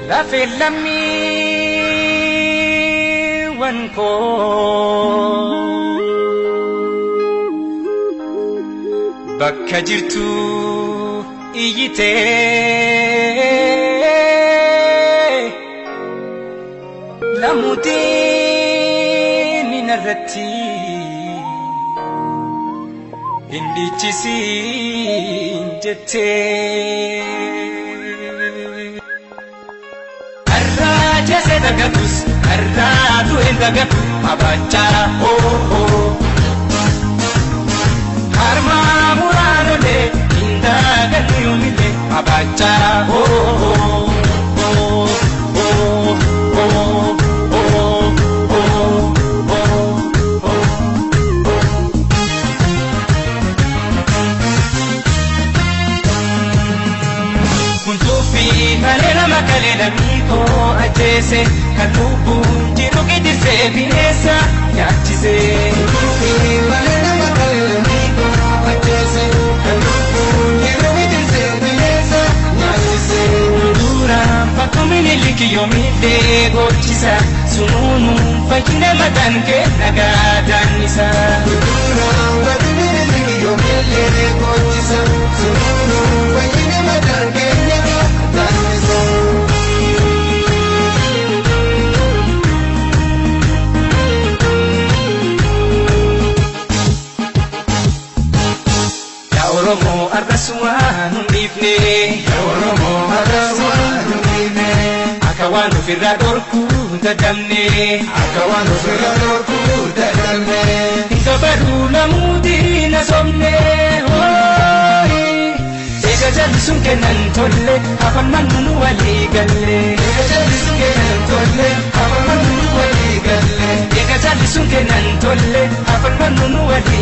La filami wanko bakka jirtu iyite lamuti minarratti indichisi jette Jese dagatus, arratu endagatu, abacha Harma murano de, indagatu yumile, abacha Malena makalena miko ajese kanubu jiru kidise binesa yachise Malena makalena miko ajese kanubu jiru kidise binesa yachise Dura pakumini liki yomide gochisa sununu fakine matanke nagadanisa Dura pakumini liki yomide gochisa sununu fakine matanke Oromo arrasuan undifne Oromo arrasuan undifne Akawan ufirra dorku dadamne Akawan ufirra dorku dadamne Inkabaru lamudi nasomne Ega jallisun kenan tolle Afan mannunu wali galle Ega jallisun kenan tolle Afan mannunu wali galle Ega jallisun kenan tolle Afan mannunu wali